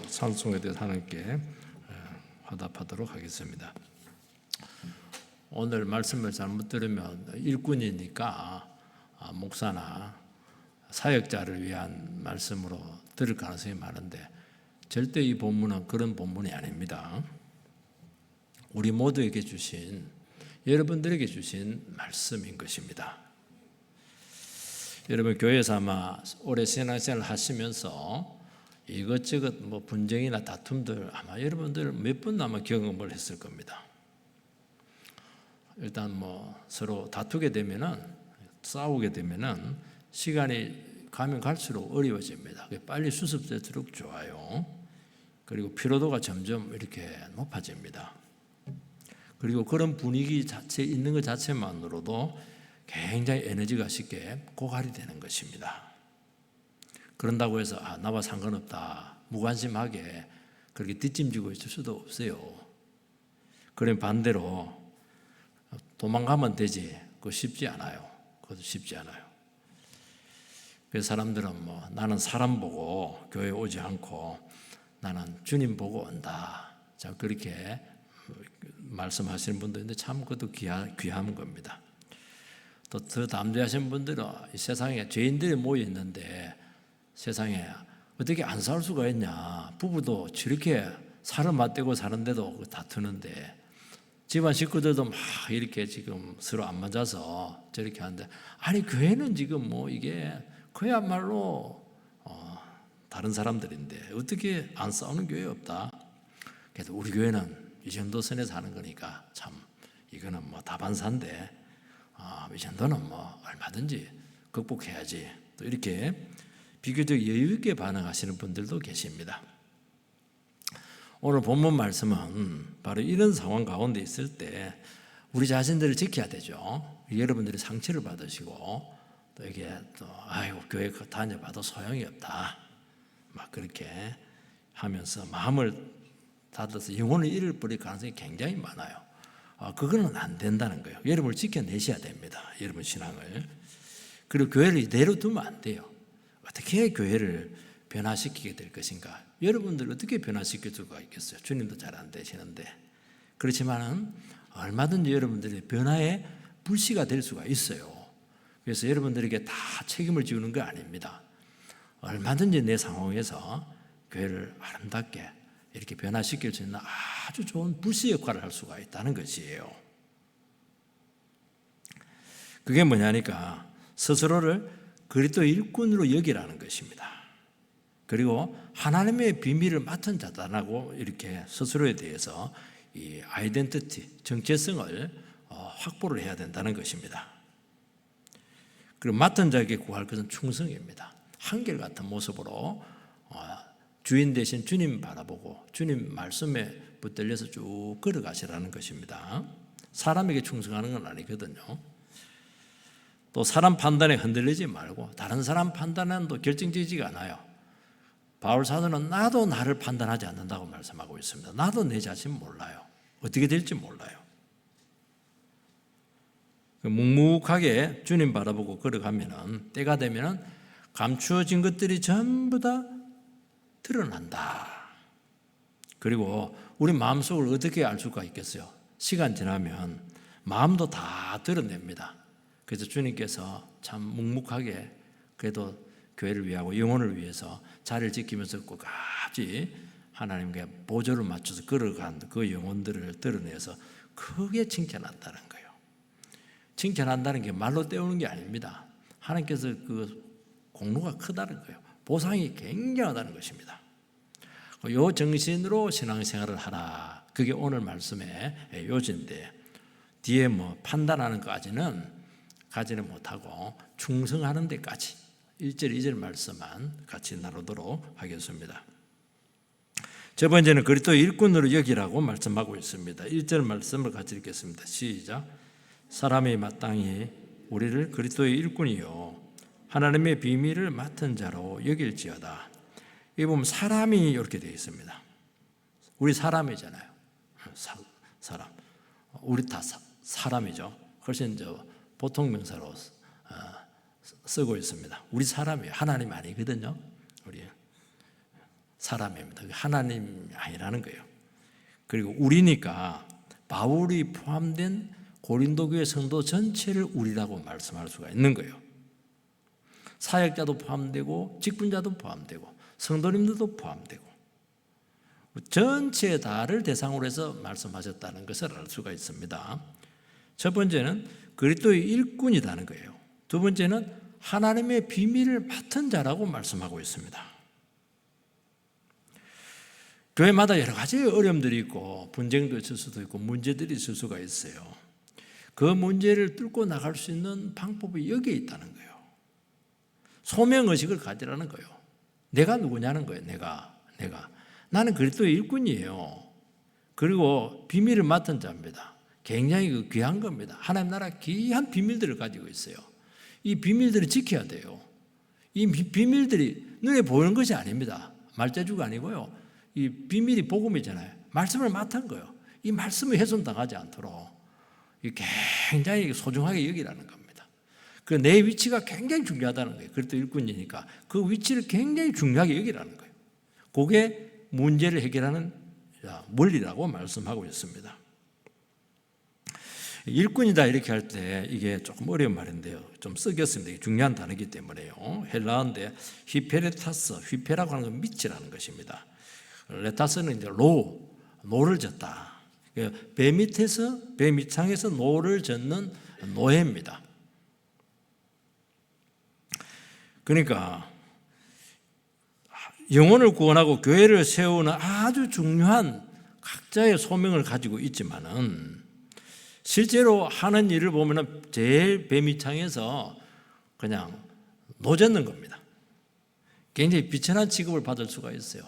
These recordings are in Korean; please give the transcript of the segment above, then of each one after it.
찬송에 대해서 하나님께 화답하도록 하겠습니다. 오늘 말씀을 잘못 들으면 일꾼이니까 목사나 사역자를 위한 말씀으로 들을 가능성이 많은데 절대 이 본문은 그런 본문이 아닙니다. 우리 모두에게 주신, 여러분들에게 주신 말씀인 것입니다. 여러분 교회에서 아마 오래 신앙생활을 하시면서 이것저것 분쟁이나 다툼들 아마 여러분들 몇 번 아마 경험을 했을 겁니다. 일단 서로 다투게 되면은, 싸우게 되면은 시간이 가면 갈수록 어려워집니다. 빨리 수습될수록 좋아요. 그리고 피로도가 점점 이렇게 높아집니다. 그리고 그런 분위기 자체 있는 것 자체만으로도 굉장히 에너지가 쉽게 고갈이 되는 것입니다. 그런다고 해서 나와 상관없다, 무관심하게 그렇게 뒷짐지고 있을 수도 없어요. 그럼 반대로 도망가면 되지, 그거 쉽지 않아요. 그것도 쉽지 않아요. 그래서 사람들은 나는 사람 보고 교회 오지 않고 나는 주님 보고 온다, 자 그렇게 말씀하시는 분도 있는데 참 그것도 귀한 겁니다. 또 더 담대하신 분들은 이 세상에 죄인들이 모여 있는데 세상에 어떻게 안 싸울 수가 있냐, 부부도 저렇게 살을 맞대고 사는데도 다투는데 집안 식구들도 막 이렇게 지금 서로 안 맞아서 저렇게 하는데, 아니 교회는 지금 이게 그야말로 다른 사람들인데 어떻게 안 싸우는 교회 없다. 그래서 우리 교회는 이 정도 선에서 하는 거니까 참 이거는 다반사인데 이 정도는 얼마든지 극복해야지, 또 이렇게 비교적 여유 있게 반응하시는 분들도 계십니다. 오늘 본문 말씀은 바로 이런 상황 가운데 있을 때 우리 자신들을 지켜야 되죠. 여러분들이 상처를 받으시고 또 이게 아이고 교회 다녀봐도 소용이 없다, 막 그렇게 하면서 마음을 닫아서 영혼을 잃어버릴 가능성이 굉장히 많아요. 그거는 안 된다는 거예요. 여러분을 지켜내셔야 됩니다. 여러분 신앙을. 그리고 교회를 이대로 두면 안 돼요. 어떻게 교회를 변화시키게 될 것인가? 여러분들 어떻게 변화시킬 수가 있겠어요? 주님도 잘 안 되시는데. 그렇지만은 얼마든지 여러분들의 변화에 불씨가 될 수가 있어요. 그래서 여러분들에게 다 책임을 지우는 거 아닙니다. 얼마든지 내 상황에서 교회를 아름답게 이렇게 변화시킬 수 있는 아주 좋은 불씨 역할을 할 수가 있다는 것이에요. 그게 뭐냐니까 스스로를 그리스도 일꾼으로 여기라는 것입니다. 그리고 하나님의 비밀을 맡은 자다라고 이렇게 스스로에 대해서 이 아이덴티티, 정체성을 확보를 해야 된다는 것입니다. 그리고 맡은 자에게 구할 것은 충성입니다. 한결같은 모습으로 주인 대신 주님 바라보고 주님 말씀에 붙들려서 쭉 걸어가시라는 것입니다. 사람에게 충성하는 건 아니거든요. 또 사람 판단에 흔들리지 말고 다른 사람 판단은 또 결정지지가 않아요. 바울 사도는 나도 나를 판단하지 않는다고 말씀하고 있습니다. 나도 내 자신 몰라요. 어떻게 될지 몰라요. 묵묵하게 주님 바라보고 걸어가면은 때가 되면은 감추어진 것들이 전부 다 드러난다. 그리고 우리 마음속을 어떻게 알 수가 있겠어요? 시간 지나면 마음도 다 드러냅니다. 그래서 주님께서 참 묵묵하게 그래도 교회를 위하고 영혼을 위해서 자리를 지키면서 끝까지 하나님께 보조를 맞춰서 걸어간 그 영혼들을 드러내서 크게 칭찬한다는 거예요. 칭찬한다는 게 말로 때우는 게 아닙니다. 하나님께서 그 공로가 크다는 거예요. 보상이 굉장하다는 것입니다. 이 정신으로 신앙생활을 하라. 그게 오늘 말씀의 요지인데 뒤에 판단하는 것까지는 가지는 못하고 충성하는 데까지 1절, 2절 말씀만 같이 나누도록 하겠습니다. 첫 번째는 그리스도 일꾼으로 여기라고 말씀하고 있습니다. 1절 말씀을 같이 읽겠습니다. 시작. 사람이 마땅히 우리를 그리스도의 일꾼이요 하나님의 비밀을 맡은 자로 여길지어다. 이 보면 사람이 이렇게 되어 있습니다. 우리 사람이잖아요. 사람. 우리 다 사람이죠. 훨씬 보통 명사로 쓰고 있습니다. 우리 사람이에요. 하나님 아니거든요. 우리 사람입니다. 하나님이 아니라는 거예요. 그리고 우리니까 바울이 포함된 고린도 교회 성도 전체를 우리라고 말씀할 수가 있는 거예요. 사역자도 포함되고 직분자도 포함되고 성도님들도 포함되고 전체 다를 대상으로 해서 말씀하셨다는 것을 알 수가 있습니다. 첫 번째는 그리스도의 일꾼이라는 거예요. 두 번째는 하나님의 비밀을 맡은 자라고 말씀하고 있습니다. 교회마다 여러 가지 어려움들이 있고 분쟁도 있을 수도 있고 문제들이 있을 수가 있어요. 그 문제를 뚫고 나갈 수 있는 방법이 여기에 있다는 거예요. 소명의식을 가지라는 거예요. 내가 누구냐는 거예요. 내가. 나는 그리스도의 일꾼이에요. 그리고 비밀을 맡은 자입니다. 굉장히 귀한 겁니다. 하나님 나라 귀한 비밀들을 가지고 있어요. 이 비밀들을 지켜야 돼요. 이 비밀들이 눈에 보이는 것이 아닙니다. 말재주가 아니고요. 이 비밀이 복음이잖아요. 말씀을 맡은 거예요. 이 말씀을 훼손당하지 않도록 굉장히 소중하게 여기라는 겁니다. 그 내 위치가 굉장히 중요하다는 거예요. 그래도 일꾼이니까 그 위치를 굉장히 중요하게 여기라는 거예요. 그게 문제를 해결하는 원리라고 말씀하고 있습니다. 일꾼이다 이렇게 할 때 이게 조금 어려운 말인데요. 좀 쓰겠습니다. 이게 중요한 단어이기 때문에요. 헬라어인데 휘페레타스, 휘페라고 하는 건 밑이라는 것입니다. 레타스는 이제 노를 젓다. 배 밑에서, 배 밑창에서 노를 젓는 노예입니다. 그러니까 영혼을 구원하고 교회를 세우는 아주 중요한 각자의 소명을 가지고 있지만은 실제로 하는 일을 보면은 제일 배 밑창에서 그냥 노젓는 겁니다. 굉장히 비천한 취급을 받을 수가 있어요.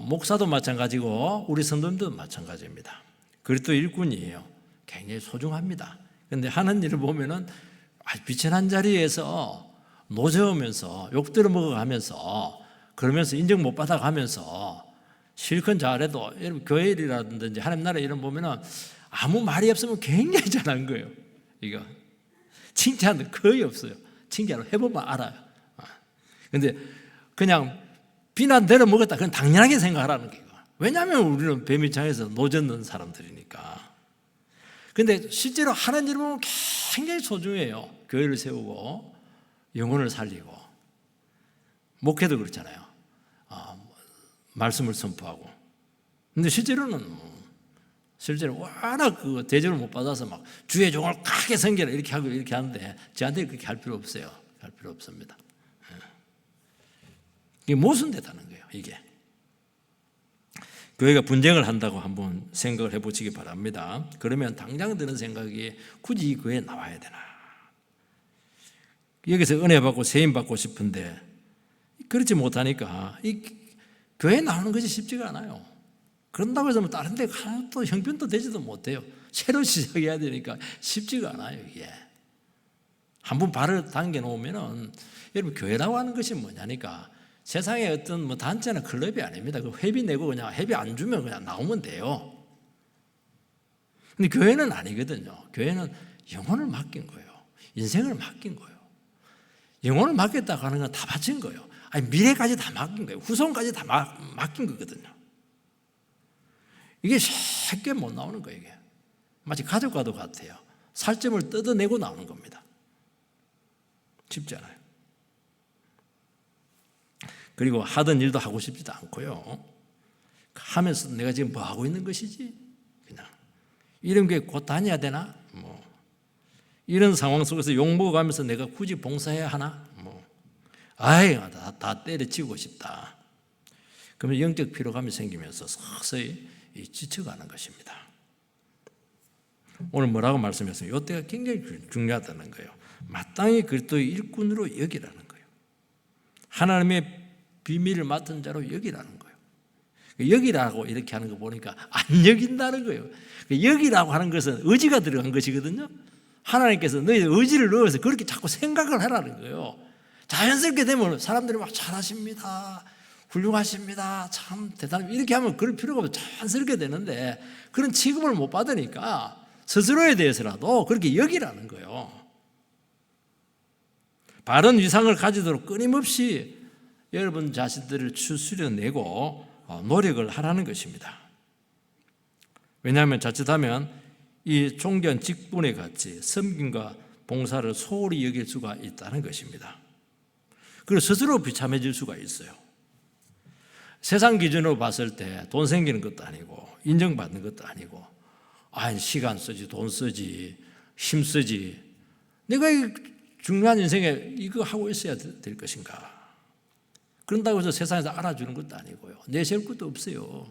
목사도 마찬가지고 우리 성도님도 마찬가지입니다. 그리스도 일꾼이에요. 굉장히 소중합니다. 그런데 하는 일을 보면은 비천한 자리에서 노저으면서 욕 들어먹어가면서 그러면서 인정 못 받아가면서 실컷 잘해도 여러분 교회 일이라든지 하나님 나라 이런 보면은 아무 말이 없으면 굉장히 잘한 거예요. 이거 칭찬도 거의 없어요. 칭찬을 해보면 알아요. 근데 그냥 비난 내려 먹었다. 그건 당연하게 생각하라는 거예요. 왜냐하면 우리는 배 밑창에서 노젓는 사람들이니까. 근데 실제로 하는 일을 보면 굉장히 소중해요. 교회를 세우고 영혼을 살리고 목회도 그렇잖아요. 말씀을 선포하고. 근데 실제로 워낙 그 대접을 못 받아서 막 주의 종을 크게 섬기라 이렇게 하고 이렇게 하는데 저한테 그렇게 할 필요 없어요. 할 필요 없습니다. 이게 모순되다는 거예요. 이게 교회가 분쟁을 한다고 한번 생각을 해보시기 바랍니다. 그러면 당장 드는 생각이 굳이 이 교회에 나와야 되나? 여기서 은혜 받고 세임 받고 싶은데 그렇지 못하니까 이 교회에 나오는 것이 쉽지가 않아요. 그런다고 해서 뭐 다른 데 가서 또 형편도 되지도 못해요. 새로 시작해야 되니까 쉽지가 않아요. 이게 한번 발을 당겨 놓으면은 여러분 교회라고 하는 것이 뭐냐니까 세상에 어떤 뭐 단체나 클럽이 아닙니다. 그 회비 내고 그냥 회비 안 주면 그냥 나오면 돼요. 근데 교회는 아니거든요. 교회는 영혼을 맡긴 거예요. 인생을 맡긴 거예요. 영혼을 맡겼다고 하는 건 다 바친 거예요. 아니 미래까지 다 맡긴 거예요. 후손까지 다 맡긴 거거든요. 이게 쉽게 못 나오는 거예요. 이게 마치 가족과도 같아요. 살점을 뜯어내고 나오는 겁니다. 쉽지 않아요. 그리고 하던 일도 하고 싶지도 않고요. 하면서 내가 지금 뭐 하고 있는 것이지? 그냥 이런 게 곧 다녀야 되나? 뭐 이런 상황 속에서 욕 먹어가면서 내가 굳이 봉사해야 하나? 뭐 아이 다 때려치우고 싶다. 그러면 영적 피로감이 생기면서 서서히 지쳐가는 것입니다. 오늘 뭐라고 말씀했어요? 이때가 굉장히 중요하다는 거예요. 마땅히 그리스도의 일꾼으로 여기라는 거예요. 하나님의 비밀을 맡은 자로 여기라는 거예요. 여기라고 이렇게 하는 거 보니까 안 여긴다는 거예요. 여기라고 하는 것은 의지가 들어간 것이거든요. 하나님께서 너희 의지를 넣어서 그렇게 자꾸 생각을 하라는 거예요. 자연스럽게 되면 사람들이 막 잘하십니다. 훌륭하십니다. 참 대단합니다. 이렇게 하면 그럴 필요가 없어요. 자연스럽게 되는데 그런 취급을 못 받으니까 스스로에 대해서라도 그렇게 여기라는 거예요. 바른 위상을 가지도록 끊임없이 여러분 자신들을 추스려내고 노력을 하라는 것입니다. 왜냐하면 자칫하면 이 존귀한 직분의 가치, 섬김과 봉사를 소홀히 여길 수가 있다는 것입니다. 그리고 스스로 비참해질 수가 있어요. 세상 기준으로 봤을 때 돈 생기는 것도 아니고 인정받는 것도 아니고 시간 쓰지, 돈 쓰지, 힘 쓰지, 내가 중요한 인생에 이거 하고 있어야 될 것인가? 그런다고 해서 세상에서 알아주는 것도 아니고요. 내세울 것도 없어요.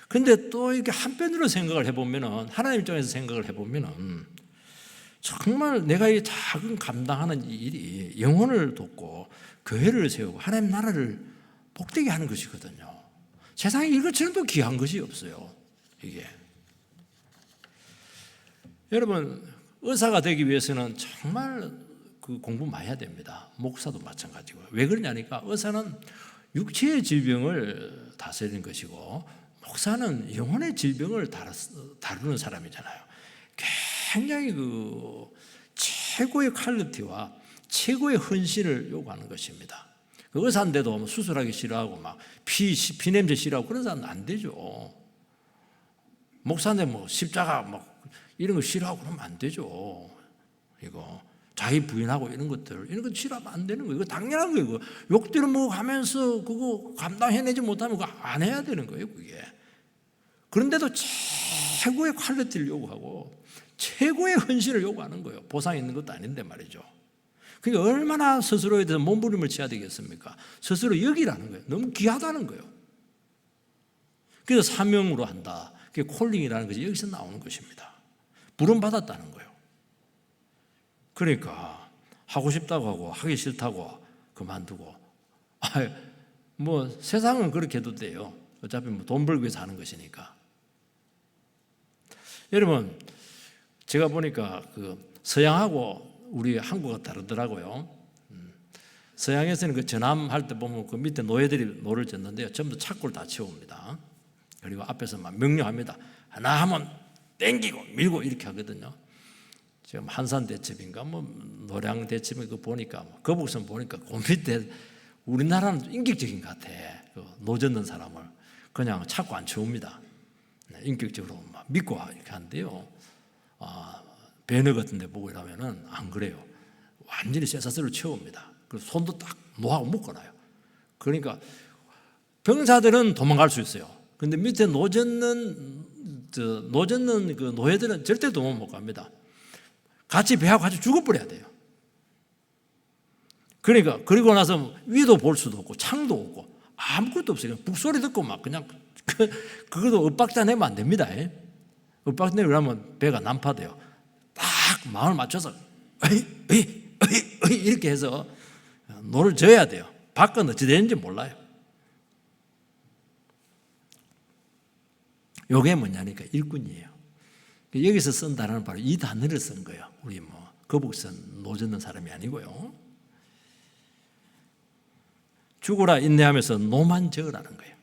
그런데 또 이렇게 한편으로 생각을 해보면, 하나님 입장에서 생각을 해보면 정말 내가 이 작은 감당하는 일이 영혼을 돕고 교회를 세우고 하나님 나라를 복되게 하는 것이거든요. 세상에 이것처럼 또 귀한 것이 없어요. 이게 여러분, 의사가 되기 위해서는 정말 그 공부 많이 해야 됩니다. 목사도 마찬가지고. 왜 그러냐니까 의사는 육체의 질병을 다스리는 것이고 목사는 영혼의 질병을 다루는 사람이잖아요. 굉장히 그 최고의 퀄리티와 최고의 헌신을 요구하는 것입니다. 그 의사인데도 수술하기 싫어하고 막 피냄새 싫어하고 그런 사람은 안 되죠. 목사인데 십자가 이런 거 싫어하고 그러면 안 되죠. 이거 자기 부인하고 이런 거 싫어하면 안 되는 거예요. 이거 당연한 거예요. 이거 욕들을 하면서 그거 감당해내지 못하면 그거 안 해야 되는 거예요. 그게. 그런데도 최고의 퀄리티를 요구하고 최고의 헌신을 요구하는 거예요. 보상 있는 것도 아닌데 말이죠. 그러니까 얼마나 스스로에 대해서 몸부림을 쳐야 되겠습니까? 스스로 여기라는 거예요. 너무 귀하다는 거예요. 그래서 사명으로 한다. 그게 콜링이라는 것이 여기서 나오는 것입니다. 부름받았다는 거예요. 그러니까 하고 싶다고 하고 하기 싫다고 그만두고 세상은 그렇게 해도 돼요. 어차피 돈 벌기 위해서 하는 것이니까. 여러분, 제가 보니까 서양하고 우리 한국과 다르더라고요. 서양에서는 그 전함할 때 보면 그 밑에 노예들이 노를 젓는데요. 전부 착고를 다 채웁니다. 그리고 앞에서 막 명령합니다. 하나 하면 땡기고 밀고 이렇게 하거든요. 지금 한산 대첩인가 노량 대첩이 보니까 거북선 보니까 그 밑에 우리나라는 인격적인 것 같아. 노 젓는 사람을 그냥 찾고 안 채웁니다. 인격적으로 막 믿고 이렇게 하는데요. 배너 같은 데 보고 이러면은 안 그래요. 완전히 쇠사슬로 채웁니다. 그래서 손도 딱 노하고 묶어놔요. 그러니까 병사들은 도망갈 수 있어요. 근데 밑에 노 젓는 그 노예들은 절대 도망 못 갑니다. 같이 배하고 같이 죽어버려야 돼요. 그러니까 그리고 나서 위도 볼 수도 없고 창도 없고 아무것도 없어요. 북소리 듣고 막 그냥 그것도 엇박자 내면 안 됩니다. 엇박자 내면 배가 난파돼요. 딱 마음을 맞춰서 이렇게 해서 노를 져야 돼요. 밖은 어찌 되는지 몰라요. 이게 뭐냐니까 일꾼이에요. 여기서 쓴 단어는 바로 이 단어를 쓴 거예요. 우리 거북선 노 젓는 사람이 아니고요. 죽으라 인내하면서 노만 저으라는 거예요.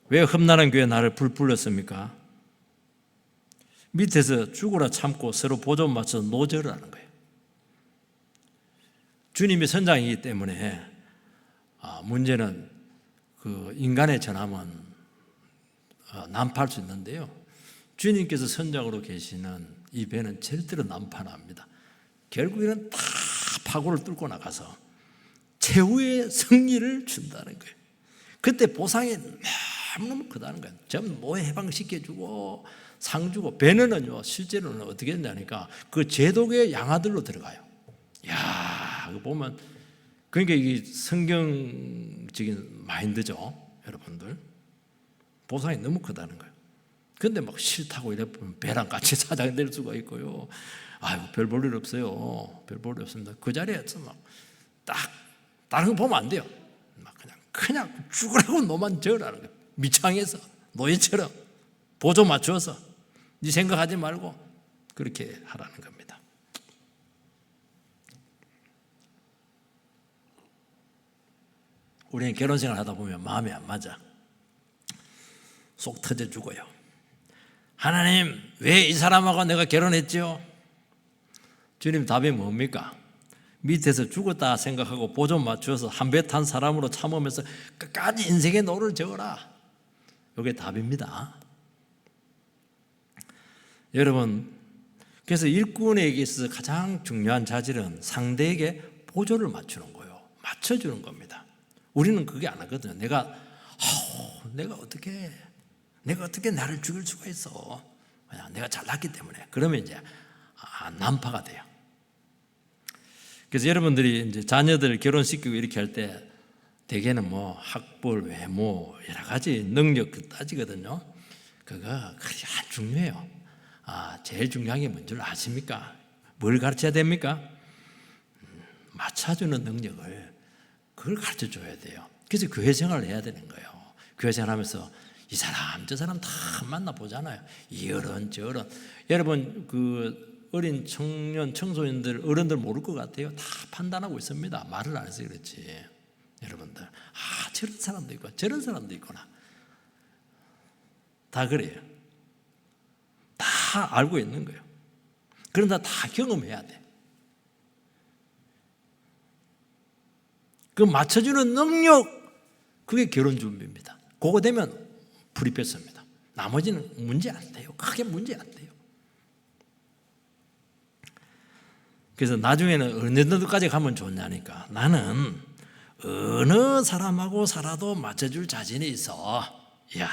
왜 험난한 교회에 나를 불렀습니까? 밑에서 죽으라 참고 서로 보존 맞춰서 노 저으라는 거예요. 주님이 선장이기 때문에 문제는 그 인간의 전함은 난파할 수 있는데요. 주님께서 선장으로 계시는 이 배는 절대로 난파는 안 합니다. 결국에는 다 파고를 뚫고 나가서 최후의 승리를 준다는 거예요. 그때 보상이 너무너무 크다는 거예요. 전부 노예 해방시켜주고 상 주고, 배는요 실제로는 어떻게 된다니까 그 제독의 양아들로 들어가요. 야, 그거 보면 그러니까 이게 성경적인 마인드죠, 여러분들. 보상이 너무 크다는 거예요. 근데 막 싫다고 이래보면 배랑 같이 사장이 될 수가 있고요. 아이고, 별 볼 일 없어요. 별 볼 일 없습니다. 그 자리에서 막 딱 다른 거 보면 안 돼요. 막 그냥 죽으라고 노만 저으라는 거예요. 미창에서 노예처럼 보조 맞추어서 네 생각하지 말고 그렇게 하라는 겁니다. 우리는 결혼생활 하다 보면 마음이 안 맞아. 속 터져 죽어요. 하나님, 왜 이 사람하고 내가 결혼했죠? 주님 답이 뭡니까? 밑에서 죽었다 생각하고 보존 맞추어서 한 배 탄 사람으로 참으면서 끝까지 인생의 노를 저어라. 이게 답입니다. 여러분, 그래서 일꾼에게 있어서 가장 중요한 자질은 상대에게 보조를 맞추는 거예요. 맞춰주는 겁니다. 우리는 그게 안 하거든요. 내가 어떻게 나를 죽일 수가 있어. 그냥 내가 잘났기 때문에. 그러면 이제 난파가 돼요. 그래서 여러분들이 이제 자녀들 결혼시키고 이렇게 할 때 대개는 뭐 학벌, 외모, 여러 가지 능력 따지거든요. 그거 그리 안 중요해요. 제일 중요한 게 뭔지 아십니까? 뭘 가르쳐야 됩니까? 맞춰주는 능력을 그걸 가르쳐줘야 돼요. 그래서 교회 생활을 해야 되는 거예요. 교회 생활하면서 이 사람 저 사람 다 만나보잖아요. 이 어른 저 어른. 여러분 그 어린 청년 청소년들 어른들 모를 것 같아요. 다 판단하고 있습니다. 말을 안 해서 그렇지. 여러분들 저런 사람도 있고 저런 사람도 있구나. 다 그래요. 다 알고 있는 거예요. 그러나 다 경험해야 돼. 그 맞춰주는 능력, 그게 결혼 준비입니다. 그거 되면 불이 뺐습니다. 나머지는 문제 안 돼요. 크게 문제 안 돼요. 그래서 나중에는 어느 정도까지 가면 좋냐니까 나는 어느 사람하고 살아도 맞춰줄 자신이 있어. 이야,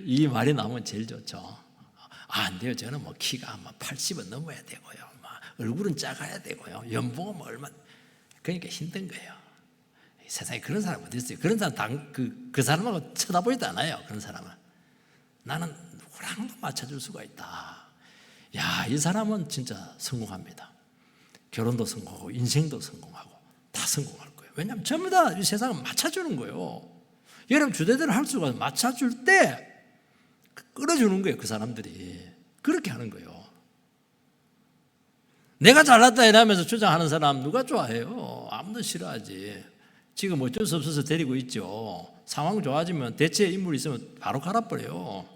이 말이 나오면 제일 좋죠. 안 돼요. 저는 뭐 키가 80은 넘어야 되고요. 얼굴은 작아야 되고요. 연봉은 뭐 얼마. 그러니까 힘든 거예요. 세상에 그런 사람 어디 있어요? 그런 사람 그 사람하고 쳐다보지도 않아요. 그런 사람은. 나는 누구랑도 맞춰줄 수가 있다. 야, 이 사람은 진짜 성공합니다. 결혼도 성공하고 인생도 성공하고 다 성공할 거예요. 왜냐하면 전부 다 이 세상은 맞춰주는 거예요. 여러분 주대대로 할 수가 맞춰줄 때 끌어주는 거예요. 그 사람들이 그렇게 하는 거예요. 내가 잘났다 이러면서 주장하는 사람 누가 좋아해요? 아무도 싫어하지. 지금 어쩔 수 없어서 데리고 있죠. 상황 좋아지면 대체 인물이 있으면 바로 갈아버려요.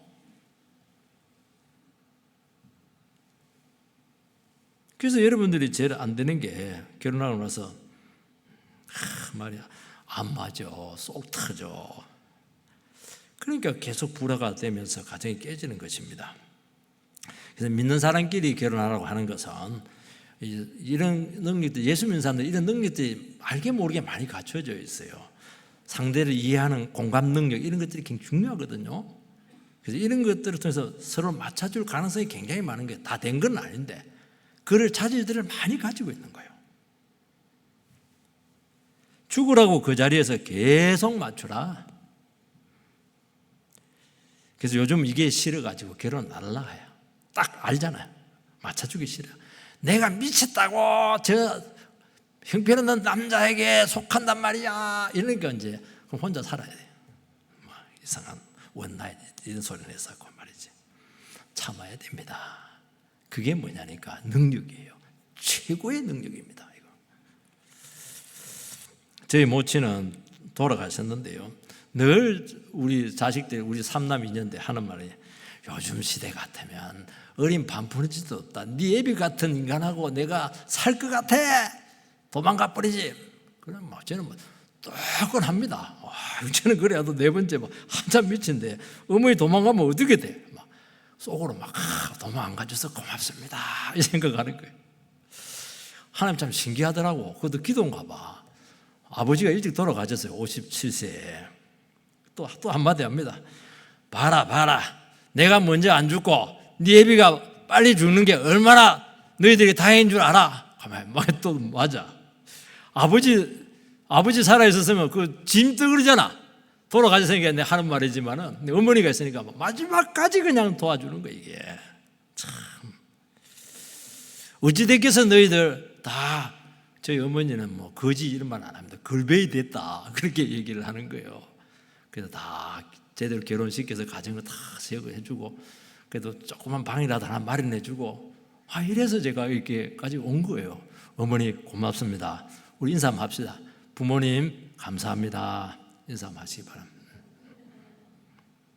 그래서 여러분들이 제일 안 되는 게 결혼하고 나서 말이야 안 맞아, 쏙 터져. 그러니까 계속 불화가 되면서 가정이 깨지는 것입니다. 그래서 믿는 사람끼리 결혼하라고 하는 것은 이런 능력들, 예수 믿는 사람들 이런 능력들이 알게 모르게 많이 갖춰져 있어요. 상대를 이해하는 공감 능력 이런 것들이 굉장히 중요하거든요. 그래서 이런 것들을 통해서 서로 맞춰줄 가능성이 굉장히 많은 게 다 된 건 아닌데 그를 자질들을 많이 가지고 있는 거예요. 죽으라고 그 자리에서 계속 맞추라. 그래서 요즘 이게 싫어가지고 결혼 안 나가요. 딱 알잖아요. 맞춰주기 싫어. 내가 미쳤다고 저 형편없는 남자에게 속한단 말이야. 이러니까 이제 그럼 혼자 살아야 돼요. 이상한 원나잇 이런 소리를 했었고 말이지. 참아야 됩니다. 그게 뭐냐니까 능력이에요. 최고의 능력입니다. 이거. 저희 모친은 돌아가셨는데요. 늘 우리 자식들 우리 삼남 이녀인데 하는 말이 요즘 시대 같으면 어린 반푼지도 없다. 네 애비 같은 인간하고 내가 살 것 같아. 도망가 버리지. 그럼 저는 뜨끈합니다. 저는 그래도 네 번째 한참 미친데 어머니 도망가면 어떻게 돼? 속으로 도망 안 가줘서 고맙습니다. 이 생각하는 거예요. 하나님 참 신기하더라고. 그것도 기도인가 봐. 아버지가 일찍 돌아가셨어요. 57세에. 또 한마디 합니다. 봐라. 내가 먼저 안 죽고 네 애비가 빨리 죽는 게 얼마나 너희들이 다행인 줄 알아? 또 맞아. 아버지 살아있었으면 그 짐 떠그러잖아. 돌아가셨으니까 내가 하는 말이지만은 어머니가 있으니까 마지막까지 그냥 도와주는 거야 이게. 참. 어찌됐겠어 너희들 다. 저희 어머니는 거지 이런 말 안 합니다. 걸베이 됐다. 그렇게 얘기를 하는 거예요. 그래서 다 제대로 결혼시켜서 가정을 다 세우고 해주고 그래도 조그만 방이라도 하나 마련해주고 이래서 제가 이렇게까지 온 거예요. 어머니 고맙습니다. 우리 인사 한번 합시다. 부모님 감사합니다. 인사 한번 하시기 바랍니다.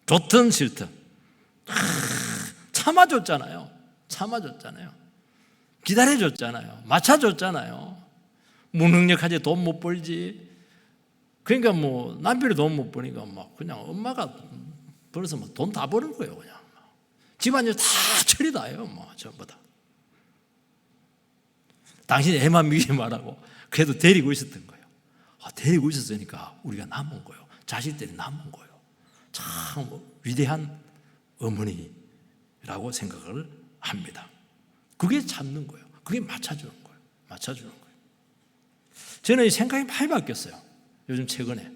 좋든 싫든 참아줬잖아요. 기다려줬잖아요. 맞춰줬잖아요. 무능력하지, 돈 못 벌지. 그러니까 뭐 남편이 돈 못 버니까 막 그냥 엄마가 벌어서 뭐 돈 다 버는 거예요. 그냥 집안일 다 처리 다 해요. 뭐 전부 다. 당신이 애만 미기 말하고 그래도 데리고 있었던 거예요. 데리고 있었으니까 우리가 남은 거예요. 자식들이 남은 거예요. 참 위대한 어머니라고 생각을 합니다. 그게 찾는 거예요. 그게 맞춰주는 거예요. 맞춰주는 거예요. 저는 이 생각이 많이 바뀌었어요. 요즘 최근에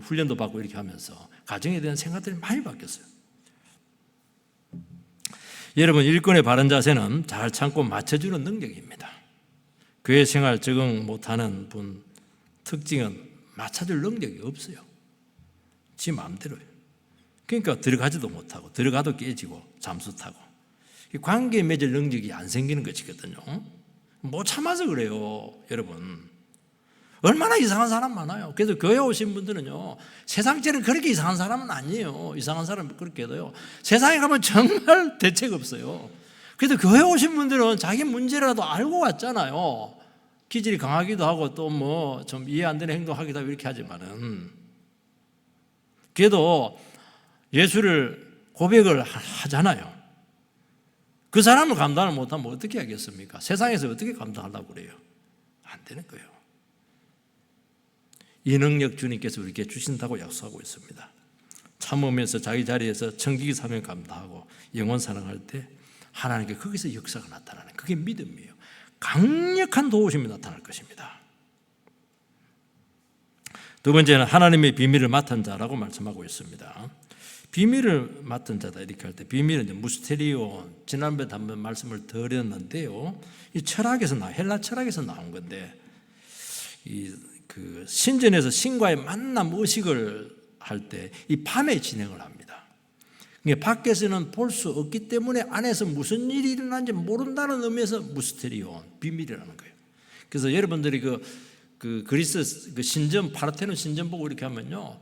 훈련도 받고 이렇게 하면서 가정에 대한 생각들이 많이 바뀌었어요. 여러분, 일꾼의 바른 자세는 잘 참고 맞춰주는 능력입니다. 교회 생활 적응 못하는 분 특징은 맞춰줄 능력이 없어요. 지 마음대로요. 그러니까 들어가지도 못하고 들어가도 깨지고 잠수 타고 관계 맺을 능력이 안 생기는 것이거든요. 못 참아서 그래요. 여러분, 얼마나 이상한 사람 많아요. 그래서 교회 오신 분들은요, 세상처럼 그렇게 이상한 사람은 아니에요. 이상한 사람은 그렇게 해도요, 세상에 가면 정말 대책 없어요. 그래서 교회 오신 분들은 자기 문제라도 알고 왔잖아요. 기질이 강하기도 하고 또 뭐 좀 이해 안 되는 행동하기도 하고 이렇게 하지만은, 그래도 예수를 고백을 하잖아요. 그 사람을 감당을 못하면 어떻게 하겠습니까? 세상에서 어떻게 감당하려고 그래요? 안 되는 거예요. 이 능력 주님께서 우리에게 주신다고 약속하고 있습니다. 참으면서 자기 자리에서 청지기 사명 감당하고 영원 사랑할 때 하나님께 거기서 역사가 나타나는, 그게 믿음이에요. 강력한 도우심이 나타날 것입니다. 두 번째는 하나님의 비밀을 맡은 자라고 말씀하고 있습니다. 비밀을 맡은 자다 이렇게 할 때, 비밀은 이제 무스테리온, 지난번에 한번 말씀을 드렸는데요, 이 철학에서 헬라 철학에서 나온 건데, 그 신전에서 신과의 만남 의식을 할 때 이 밤에 진행을 합니다. 밖에서는 볼 수 없기 때문에 안에서 무슨 일이 일어나는지 모른다는 의미에서 무스테리온, 비밀이라는 거예요. 그래서 여러분들이 그 그리스 그 신전, 파르테논 신전 보고 이렇게 하면요,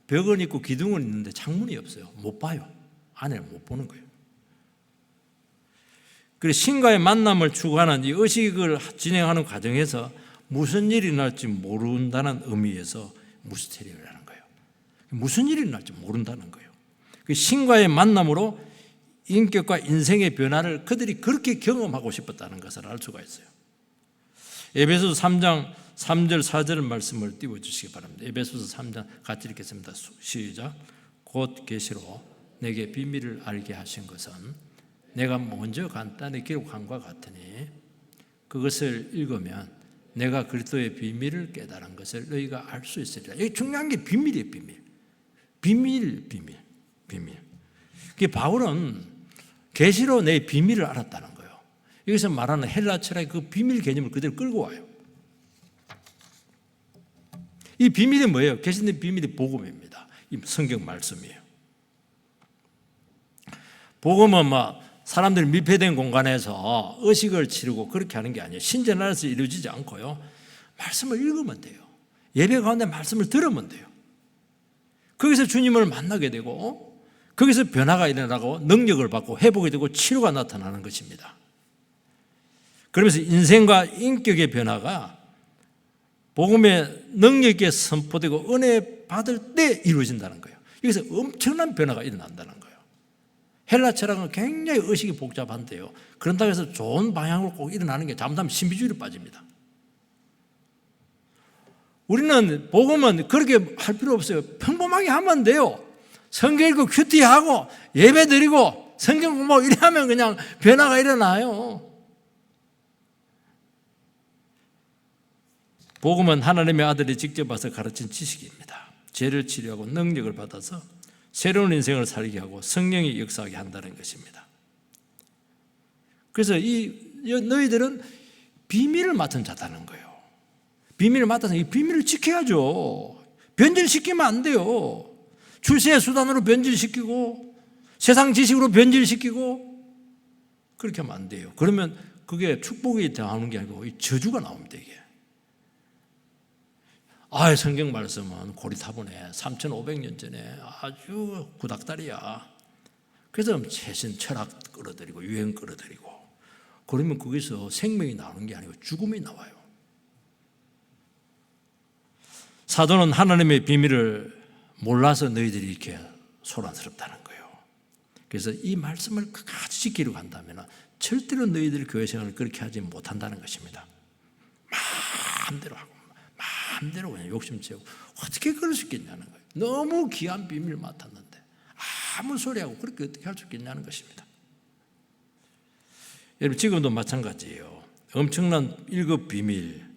벽은 있고 기둥은 있는데 창문이 없어요. 못 봐요. 안을 못 보는 거예요. 그래서 신과의 만남을 추구하는 이 의식을 진행하는 과정에서 무슨 일이 날지 모른다는 의미에서 무스테리오라는 거예요. 무슨 일이 날지 모른다는 거예요. 신과의 만남으로 인격과 인생의 변화를 그들이 그렇게 경험하고 싶었다는 것을 알 수가 있어요. 에베소서 3장 3절 4절 말씀을 띄워주시기 바랍니다. 에베소서 3장 같이 읽겠습니다. 시작. 곧 계시로 내게 비밀을 알게 하신 것은 내가 먼저 간단히 기록한 것 같으니 그것을 읽으면 내가 그리스도의 비밀을 깨달은 것을 너희가 알 수 있으리라. 이게 중요한 게 비밀이에요. 비밀. 그게 바울은 계시로 내 비밀을 알았다는 거예요. 여기서 말하는 헬라 철학의 그 비밀 개념을 그대로 끌고 와요. 이 비밀이 뭐예요? 계시된 비밀이 복음입니다. 이 성경 말씀이에요. 복음은 막 사람들이 밀폐된 공간에서 의식을 치르고 그렇게 하는 게 아니에요. 신전 안에서 이루어지지 않고요, 말씀을 읽으면 돼요. 예배 가운데 말씀을 들으면 돼요. 거기서 주님을 만나게 되고 거기서 변화가 일어나고 능력을 받고 회복이 되고 치료가 나타나는 것입니다. 그러면서 인생과 인격의 변화가 복음의 능력에 선포되고 은혜 받을 때 이루어진다는 거예요. 여기서 엄청난 변화가 일어난다는 거예요. 헬라 철학은 굉장히 의식이 복잡한데요, 그런다고 해서 좋은 방향으로 꼭 일어나는 게 잘못하면 신비주의로 빠집니다. 우리는 복음은 그렇게 할 필요 없어요. 평범하게 하면 돼요. 성경 읽고 큐티하고 예배 드리고 성경 공부하고 이래 하면 그냥 변화가 일어나요. 복음은 하나님의 아들이 직접 와서 가르친 지식입니다. 죄를 치료하고 능력을 받아서 새로운 인생을 살게 하고 성령이 역사하게 한다는 것입니다. 그래서 너희들은 비밀을 맡은 자다는 거예요. 비밀을 맡아서 이 비밀을 지켜야죠. 변질시키면 안 돼요. 출세의 수단으로 변질시키고 세상 지식으로 변질시키고 그렇게 하면 안 돼요. 그러면 그게 축복이 나오는 게 아니고 저주가 나옵니다. 이게. 성경 말씀은 고리타분해. 3,500년 전에 아주 구닥다리야. 그래서 최신 철학 끌어들이고 유행 끌어들이고, 그러면 거기서 생명이 나오는 게 아니고 죽음이 나와요. 사도는 하나님의 비밀을 몰라서 너희들이 이렇게 소란스럽다는 거예요. 그래서 이 말씀을 끝까지 지키려고 한다면 절대로 너희들 교회 생활을 그렇게 하지 못한다는 것입니다. 마음대로 하고 마음대로 그냥 욕심 채우고 어떻게 그럴 수 있겠냐는 거예요. 너무 귀한 비밀을 맡았는데 아무 소리하고 그렇게 어떻게 할 수 있겠냐는 것입니다. 여러분 지금도 마찬가지예요. 엄청난 1급 비밀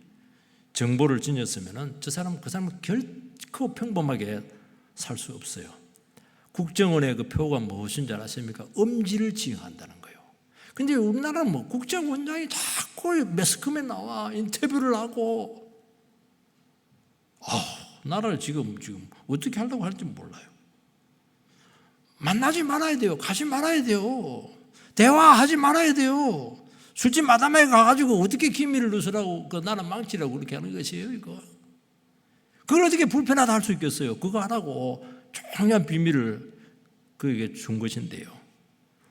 정보를 지녔으면 그 사람은 결코 평범하게 살 수 없어요. 국정원의 그 표가 무엇인지 아십니까? 엄지를 지향한다는 거예요. 근데 우리나라는 뭐 국정원장이 자꾸 매스컴에 나와 인터뷰를 하고 나라를 지금 어떻게 하려고 할지 몰라요. 만나지 말아야 돼요. 가지 말아야 돼요. 대화하지 말아야 돼요. 술집 마담에 가가지고 어떻게 기밀을 누설하고 그 나라 망치라고 그렇게 하는 것이에요, 이거. 그걸 어떻게 불편하다 할 수 있겠어요? 그거 하라고 중요한 비밀을 그에게 준 것인데요.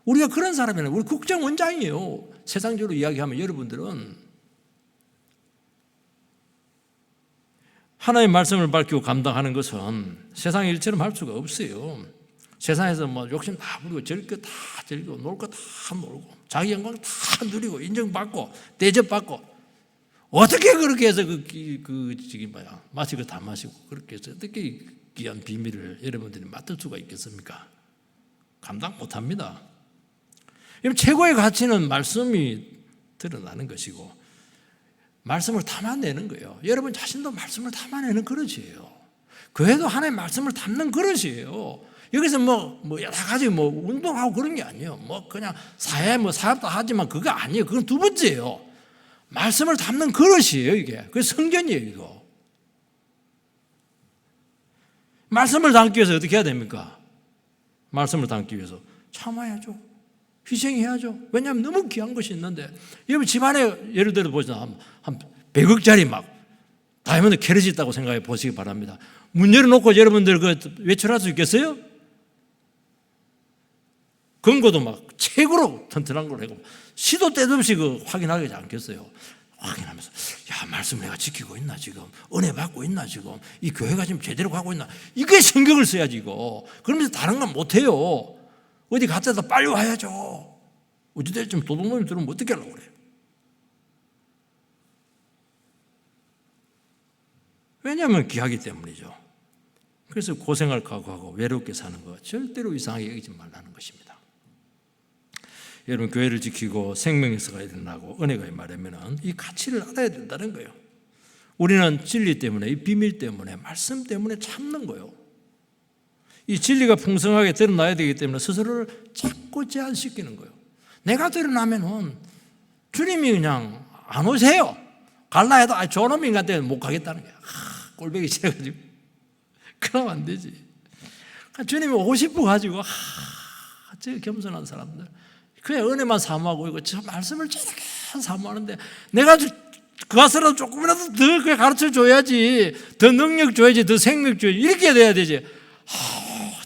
우리가 그런 사람이에요. 우리 국정원장이에요. 세상적으로 이야기하면 여러분들은 하나님의 말씀을 밝히고 감당하는 것은 세상 일처럼 할 수가 없어요. 세상에서 뭐 욕심 다 부리고 즐길 거 다 즐기고 놀 거 다 놀고 자기 영광 다 누리고 인정받고 대접받고 어떻게 그렇게 해서 마시고 다 마시고 그렇게 해서 어떻게 귀한 비밀을 여러분들이 맡을 수가 있겠습니까? 감당 못합니다. 최고의 가치는 말씀이 드러나는 것이고 말씀을 담아내는 거예요. 여러분 자신도 말씀을 담아내는 그릇이에요. 교회도 하나님의 말씀을 담는 그릇이에요. 여기서 여러 가지 운동하고 그런 게 아니에요. 그냥 사업도 하지만 그거 아니에요. 그건 두 번째예요. 말씀을 담는 그릇이에요, 이게. 그게 성전이에요, 이거. 말씀을 담기 위해서 어떻게 해야 됩니까? 말씀을 담기 위해서 참아야죠. 희생해야죠. 왜냐하면 너무 귀한 것이 있는데 여러분 집안에 예를 들어 보시면 한 100억짜리 막 다이아몬드 캐럿이 있다고 생각해 보시기 바랍니다. 문 열어놓고 여러분들 외출할 수 있겠어요? 금고도 막 최고로 튼튼한 걸 하고 시도 때도 없이 확인하지 않겠어요? 확인하면서 말씀 내가 지키고 있나 지금 은혜 받고 있나 지금 이 교회가 지금 제대로 가고 있나 이게 신경을 써야지 이거. 그러면서 다른 건 못해요. 어디 갔다도 빨리 와야죠. 어찌됐든 좀 도둑놈이 들으면 어떻게 하려고 그래요? 왜냐하면 귀하기 때문이죠. 그래서 고생을 각오하고 외롭게 사는 거 절대로 이상하게 여기지 말라는 것입니다. 여러분 교회를 지키고 생명에서가 일어나고 은혜가 임하려면 이 가치를 알아야 된다는 거예요. 우리는 진리 때문에 이 비밀 때문에 말씀 때문에 참는 거예요. 이 진리가 풍성하게 드러나야 되기 때문에 스스로를 자꾸 제한시키는 거예요. 내가 드러나면은 주님이 그냥 안 오세요. 갈라 해도 저놈 인간 때문에 못 가겠다는 거야. 꼴보기 싫어가지고. 그러면 안 되지. 주님이 오고 싶어 가지고 저 겸손한 사람들 그냥 은혜만 사모하고 이거 저 말씀을 저렇게 사모하는데 내가 그것으로 조금이라도 더 가르쳐 줘야지, 더 능력 줘야지, 더 생명 줘야지 이렇게 돼야 되지.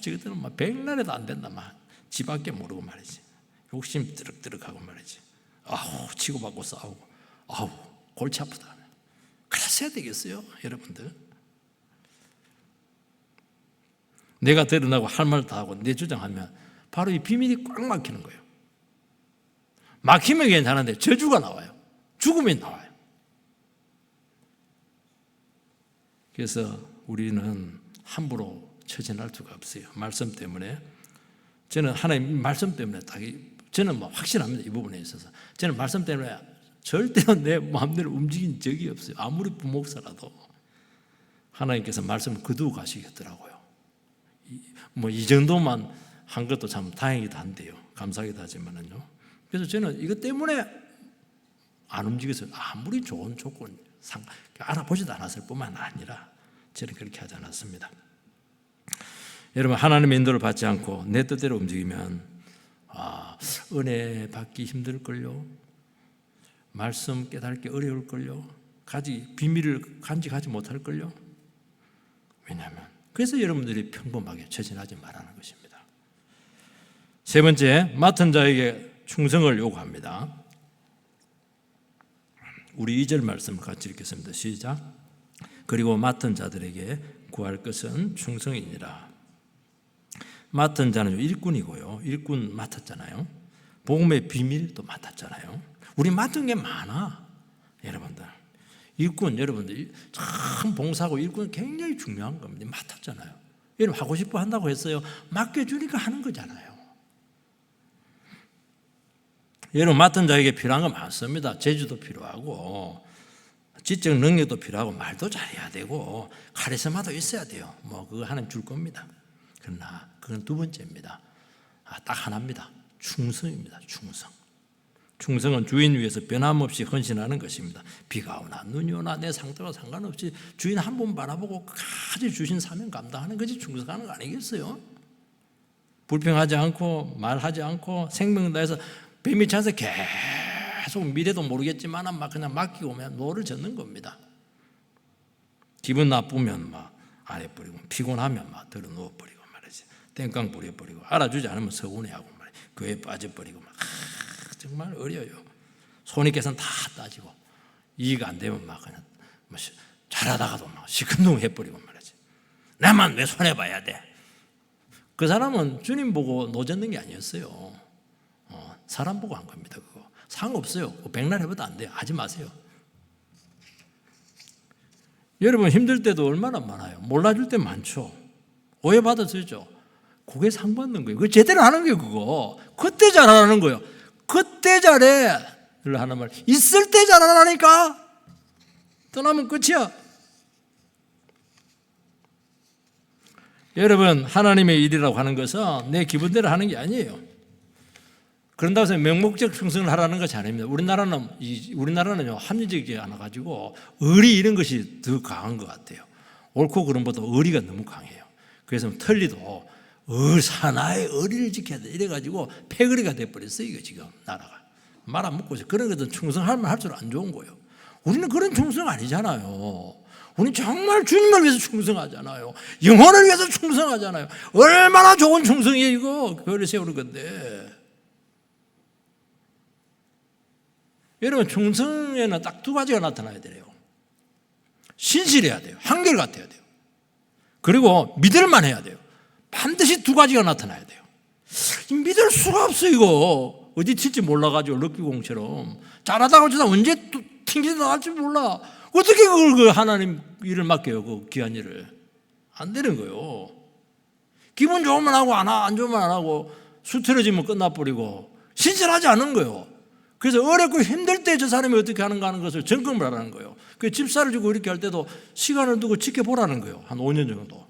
저것들은 막 백날에도 안 된다 막 지밖에 모르고 말이지. 욕심 뜨럭뜨럭하고 말이지. 치고받고 싸우고 골치 아프다. 그랬어야 되겠어요, 여러분들? 내가 드러나고 할 말 다 하고 내 주장하면 바로 이 비밀이 꽉 막히는 거예요. 막히면 괜찮은데 저주가 나와요. 죽음이 나와요. 그래서 우리는 함부로 처진할 수가 없어요. 말씀 때문에. 저는 하나님 말씀 때문에 저는 확신합니다. 이 부분에 있어서. 저는 말씀 때문에 절대로 내 마음대로 움직인 적이 없어요. 아무리 부목사라도 하나님께서 말씀을 거두고 가시겠더라고요. 이 정도만 한 것도 참 다행이다 한데요. 감사하기도 하지만은요. 그래서 저는 이것 때문에 안 움직였어요. 아무리 좋은 조건 알아보지도 않았을 뿐만 아니라 저는 그렇게 하지 않았습니다. 여러분 하나님의 인도를 받지 않고 내 뜻대로 움직이면 은혜 받기 힘들걸요. 말씀 깨닫기 어려울걸요. 비밀을 간직하지 못할걸요. 왜냐하면 그래서 여러분들이 평범하게 처진하지 말라는 것입니다. 세 번째, 맡은 자에게 충성을 요구합니다. 우리 2절 말씀을 같이 읽겠습니다. 시작. 그리고 맡은 자들에게 구할 것은 충성이니라. 맡은 자는 일꾼이고요. 일꾼 맡았잖아요. 복음의 비밀도 맡았잖아요. 우리 맡은 게 많아. 여러분들 일꾼, 여러분들 참 봉사하고 일꾼은 굉장히 중요한 겁니다. 맡았잖아요. 여러분 하고 싶어 한다고 했어요. 맡겨주니까 하는 거잖아요. 여러분 맡은 자에게 필요한 거 많습니다. 재주도 필요하고 지적 능력도 필요하고 말도 잘해야 되고 카리스마도 있어야 돼요. 뭐 그거 하나님 줄 겁니다. 그러나 그건 두 번째입니다. 딱 하나입니다. 충성입니다. 충성. 충성은 주인 위해서 변함없이 헌신하는 것입니다. 비가 오나 눈이 오나 내 상태와 상관없이 주인 한 번 바라보고 끝까지 주신 사명 감당하는 것이 충성하는 거 아니겠어요? 불평하지 않고 말하지 않고 생명 다해서 뱀이 차서 계속 미래도 모르겠지만 막 그냥 맡기고 오면 노를 젓는 겁니다. 기분 나쁘면 막 아래 버리고 피곤하면 막 들어 누워 버리고 말이지. 땡깡 부려버리고 알아주지 않으면 서운해하고 말이지. 교회 빠져버리고 막 정말 어려요. 손익계산 다 따지고 이익 안 되면 막 그냥 잘하다가도 막 시큰둥해버리고 말이지. 나만 왜 손해봐야 돼? 그 사람은 주님 보고 노젓는 게 아니었어요. 사람 보고 한 겁니다. 그거 상관없어요. 백날 해봐도 안 돼요. 하지 마세요. 여러분 힘들 때도 얼마나 많아요. 몰라줄 때 많죠. 오해받을 수 있죠. 그게 상 받는 거예요. 그거 제대로 하는 거예요. 그거 그때 잘하는 거예요. 그때 잘해. 이걸 하는 말. 있을 때 잘하라니까. 떠나면 끝이야. 여러분 하나님의 일이라고 하는 것은 내 기분대로 하는 게 아니에요. 그런다고 해서 명목적 충성을 하라는 것이 아닙니다. 우리나라는요 합리적이지 않아 가지고 의리 이런 것이 더 강한 것 같아요. 옳고 그름보다 의리가 너무 강해요. 그래서 틀리도 사나의 의리를 지켜야 돼. 이래가지고 패거리가 돼버렸어요. 이거 지금 나라가 말 안 먹고 있어요. 그런 것은 충성하면 할수록 안 좋은 거예요. 우리는 그런 충성 아니잖아요. 우리는 정말 주님을 위해서 충성하잖아요. 영혼을 위해서 충성하잖아요. 얼마나 좋은 충성이에요. 이거 교회를 세우는 건데. 여러분 충성에는 딱 두 가지가 나타나야 돼요. 신실해야 돼요. 한결같아야 돼요. 그리고 믿을만 해야 돼요. 반드시 두 가지가 나타나야 돼요. 믿을 수가 없어. 이거 어디 튈지 몰라가지고 럭비공처럼 잘하다가 어쩌다 언제 또 튕겨 나갈지 몰라. 어떻게 그걸 그 하나님 일을 맡겨요. 그 귀한 일을. 안 되는 거예요. 기분 좋으면 하고 안 좋으면 안 하고 수틀어지면 끝나버리고 신실하지 않은 거예요. 그래서 어렵고 힘들 때 저 사람이 어떻게 하는가 하는 것을 점검을 하라는 거예요. 그 집사를 주고 이렇게 할 때도 시간을 두고 지켜보라는 거예요. 한 5년 정도.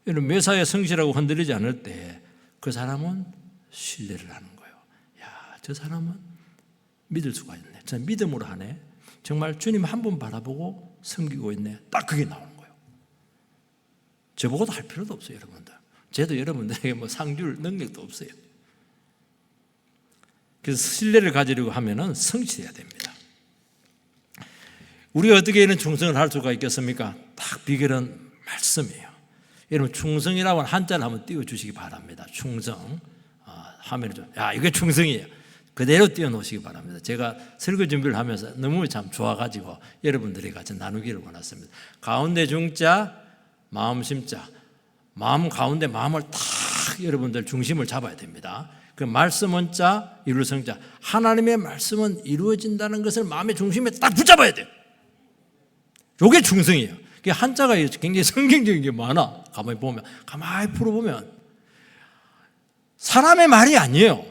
이런 매사에 성실하고 흔들리지 않을 때 그 사람은 신뢰를 하는 거예요. 야, 저 사람은 믿을 수가 있네. 저 믿음으로 하네. 정말 주님 한 번 바라보고 섬기고 있네. 딱 그게 나오는 거예요. 저보고도 할 필요도 없어요, 여러분들. 저도 여러분들에게 뭐 상줄 능력도 없어요. 그래서 신뢰를 가지려고 하면은 성실해야 됩니다. 우리가 어떻게 이런 충성을 할 수가 있겠습니까? 딱 비결은 말씀이에요. 여러분 충성이라고 하는 한자를 한번 띄워주시기 바랍니다. 충성. 화면을 좀, 이게 충성이에요. 그대로 띄워놓으시기 바랍니다. 제가 설교 준비를 하면서 너무 참 좋아가지고 여러분들이 같이 나누기를 원했습니다. 가운데 중자, 마음 심자. 마음 가운데 마음을 탁 여러분들 중심을 잡아야 됩니다. 그 말씀은 자, 이룰 성자. 하나님의 말씀은 이루어진다는 것을 마음의 중심에 딱 붙잡아야 돼요. 이게 충성이에요. 한자가 굉장히 성경적인 게 많아. 가만히 풀어보면 사람의 말이 아니에요.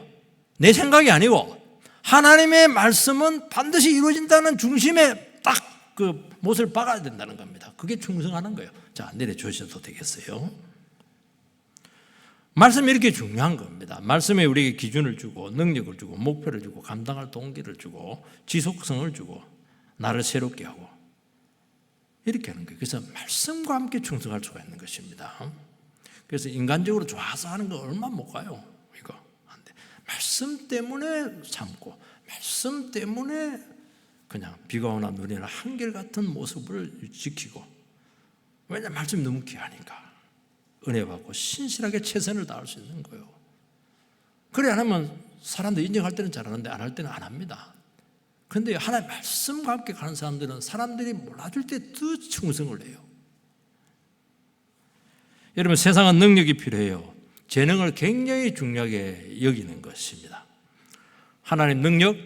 내 생각이 아니고 하나님의 말씀은 반드시 이루어진다는 중심에 딱 그 못을 박아야 된다는 겁니다. 그게 충성하는 거예요. 자, 내려주셔도 되겠어요. 말씀이 이렇게 중요한 겁니다. 말씀에 우리에게 기준을 주고 능력을 주고 목표를 주고 감당할 동기를 주고 지속성을 주고 나를 새롭게 하고 이렇게 하는 거예요. 그래서 말씀과 함께 충성할 수가 있는 것입니다. 그래서 인간적으로 좋아서 하는 거 얼마 못 가요. 이거 안 돼. 말씀 때문에 참고 말씀 때문에 그냥 비가 오나 눈이 오나 한결같은 모습을 지키고 왜냐하면 말씀이 너무 귀하니까 은혜 받고 신실하게 최선을 다할 수 있는 거예요. 그래 안 하면 사람들 인정할 때는 잘하는데 안 할 때는 안 합니다. 그런데 하나님 말씀과 함께 가는 사람들은 사람들이 몰라줄 때 더 충성을 해요. 여러분, 세상은 능력이 필요해요. 재능을 굉장히 중요하게 여기는 것입니다. 하나님 능력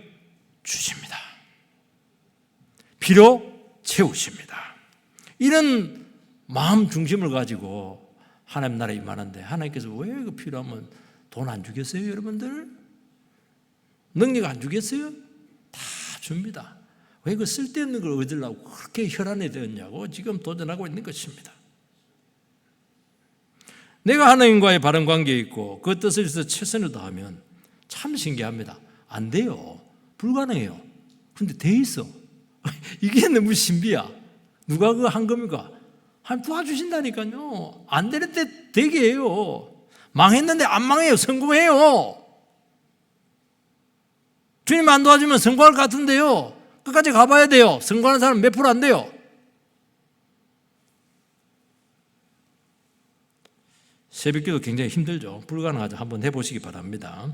주십니다. 필요 채우십니다. 이런 마음 중심을 가지고 하나님 나라에 임하는데 하나님께서 왜 그 필요하면 돈 안 주겠어요, 여러분들? 능력 안 주겠어요? 다 줍니다. 왜 그 쓸데없는 걸 얻으려고 그렇게 혈안이 되었냐고 지금 도전하고 있는 것입니다. 내가 하나님과의 바른 관계에 있고 그 뜻을 위해서 최선을 다하면 참 신기합니다. 안 돼요. 불가능해요. 근데 돼 있어. 이게 너무 신비야. 누가 그거 한 겁니까? 하나님 도와주신다니까요. 안 되는 때 되게 해요. 망했는데 안 망해요. 성공해요. 주님 안 도와주면 성공할 것 같은데요. 끝까지 가봐야 돼요. 성공하는 사람 몇 프로 안 돼요. 새벽기도 굉장히 힘들죠. 불가능하죠. 한번 해보시기 바랍니다.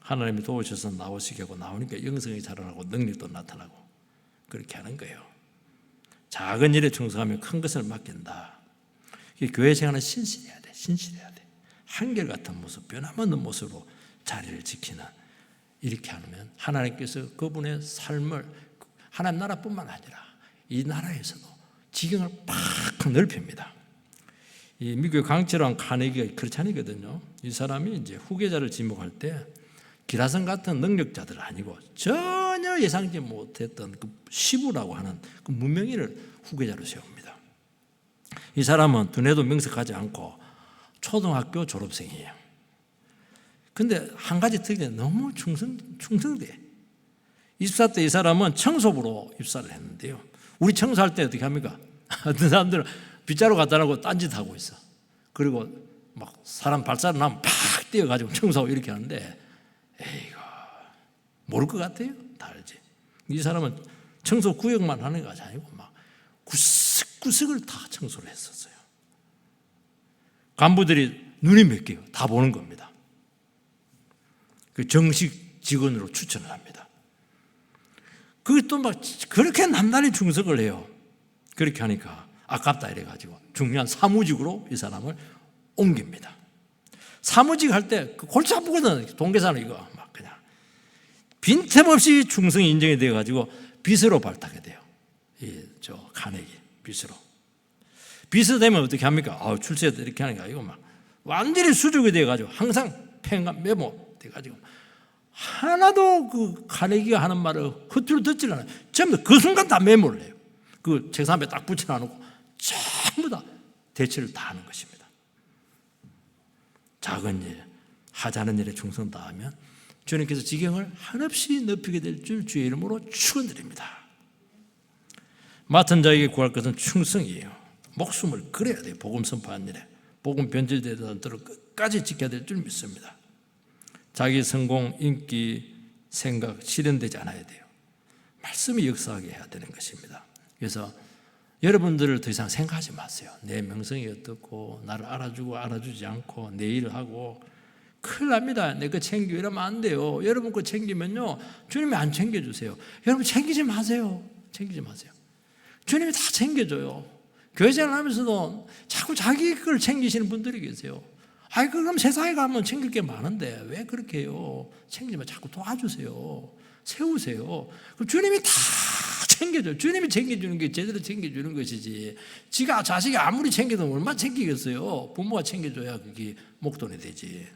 하나님이 도우셔서 나오시게 하고 나오니까 영성이 자라나고 능력도 나타나고 그렇게 하는 거예요. 작은 일에 충성하면 큰 것을 맡긴다. 교회 생활은 신실해야 돼. 신실해야 돼. 한결같은 모습, 변함없는 모습으로 자리를 지키는, 이렇게 하면 하나님께서 그분의 삶을 하나님 나라뿐만 아니라 이 나라에서도 지경을 팍 넓힙니다. 이 미국의 강철왕 카네기가 크리스찬이거든요. 이 사람이 이제 후계자를 지목할 때 기라성 같은 능력자들 아니고 전혀 예상치 못했던 그 시부라고 하는 그 무명인을 후계자로 세웁니다. 이 사람은 두뇌도 명석하지 않고 초등학교 졸업생이에요. 근데 한 가지 특징이 너무 충성돼. 24대 이 사람은 청소부로 입사를 했는데요. 우리 청소할 때 어떻게 합니까? 어떤 사람들은 빗자루 갖다 놓고 딴짓하고 있어. 그리고 막 사람 발사를 나면 팍 뛰어가지고 청소하고 이렇게 하는데, 에이구, 모를 것 같아요? 다 알지. 이 사람은 청소 구역만 하는 것이 아니고 막 구석구석을 다 청소를 했었어요. 간부들이 눈이 몇 개요? 다 보는 겁니다. 그 정식 직원으로 추천을 합니다. 그것도 막 그렇게 남달리 충성을 해요. 그렇게 하니까 아깝다 이래가지고 중요한 사무직으로 이 사람을 옮깁니다. 사무직 할 때 골치 아프거든. 돈 계산은 이거 막 그냥 빈틈없이 충성이 인정이 돼가지고 비서로 발탁이 돼요. 저 카네기 비서로. 비서 되면 어떻게 합니까? 출세 이렇게 하는 게 아니고 막 완전히 수족이 돼가지고 항상 펜과 메모 돼가지고 하나도 그 카네기가 하는 말을 허투루 듣질 않아요. 전부 그 순간 다 메모를 해요. 그 책상 앞에 딱 붙여놔놓고 전부 다 대처를 다 하는 것입니다. 작은 일, 하자는 일에 충성 다하면 주님께서 지경을 한없이 높이게 될 줄 주의 이름으로 축원드립니다. 맡은 자에게 구할 것은 충성이에요. 목숨을 걸어야 돼요. 복음 선포한 일에. 복음 변질되는 대로 끝까지 지켜야 될 줄 믿습니다. 자기 성공, 인기, 생각 실현되지 않아야 돼요. 말씀이 역사하게 해야 되는 것입니다. 그래서 여러분들을 더 이상 생각하지 마세요. 내 명성이 어떻고 나를 알아주고 알아주지 않고 내 일을 하고 큰일 납니다. 내 거 챙기고 이러면 안 돼요. 여러분 거 챙기면요 주님이 안 챙겨주세요. 여러분 챙기지 마세요. 챙기지 마세요. 주님이 다 챙겨줘요. 교회 생활하면서도 자꾸 자기 걸 챙기시는 분들이 계세요. 그럼 세상에 가면 챙길 게 많은데 왜 그렇게 해요? 챙기면 자꾸 도와주세요. 세우세요. 그럼 주님이 다 챙겨줘요. 주님이 챙겨주는 게 제대로 챙겨주는 것이지 지가 자식이 아무리 챙겨도 얼마나 챙기겠어요. 부모가 챙겨줘야 그게 목돈이 되지.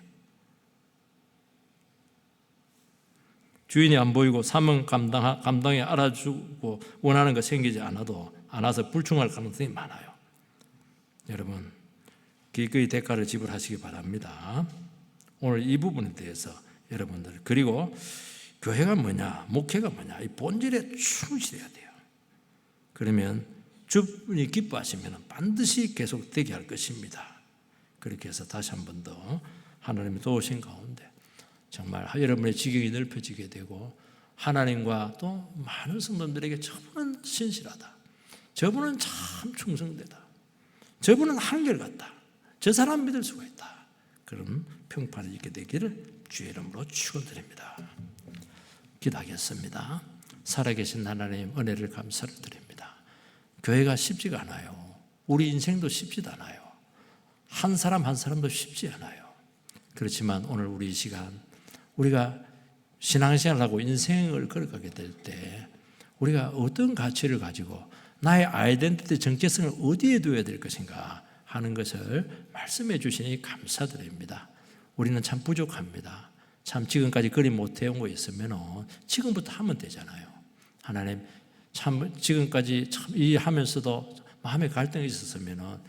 주인이 안 보이고 사명 감당에 알아주고 원하는 거 챙기지 않아서 불충할 가능성이 많아요. 여러분 기꺼이 대가를 지불하시기 바랍니다. 오늘 이 부분에 대해서 여러분들 그리고 교회가 뭐냐 목회가 뭐냐 이 본질에 충실해야 돼요. 그러면 주님이 기뻐하시면 반드시 계속되게 할 것입니다. 그렇게 해서 다시 한 번 더 하나님이 도우신 가운데 정말 여러분의 지경이 넓혀지게 되고 하나님과 또 많은 성도들에게 저분은 신실하다. 저분은 참 충성되다. 저분은 한결같다. 저 사람 믿을 수가 있다. 그런 평판을 있게 되기를 주의 이름으로 축원드립니다. 기도하겠습니다. 살아계신 하나님 은혜를 감사를 드립니다. 교회가 쉽지가 않아요. 우리 인생도 쉽지도 않아요. 한 사람 한 사람도 쉽지 않아요. 그렇지만 오늘 우리 이 시간 우리가 신앙생활을 하고 인생을 걸어가게 될 때 우리가 어떤 가치를 가지고 나의 아이덴티티 정체성을 어디에 두어야 될 것인가 하는 것을 말씀해 주시니 감사드립니다. 우리는 참 부족합니다. 참 지금까지 그리 못해온 거 있으면 지금부터 하면 되잖아요. 하나님 참 지금까지 참 이 하면서도 마음에 갈등이 있었으면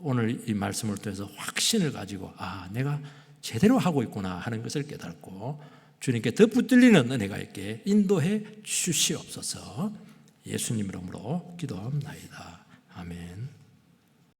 오늘 이 말씀을 통해서 확신을 가지고 내가 제대로 하고 있구나 하는 것을 깨닫고 주님께 더 붙들리는 은혜가 있게 인도해 주시옵소서. 예수님 이름으로 기도합니다. 아멘.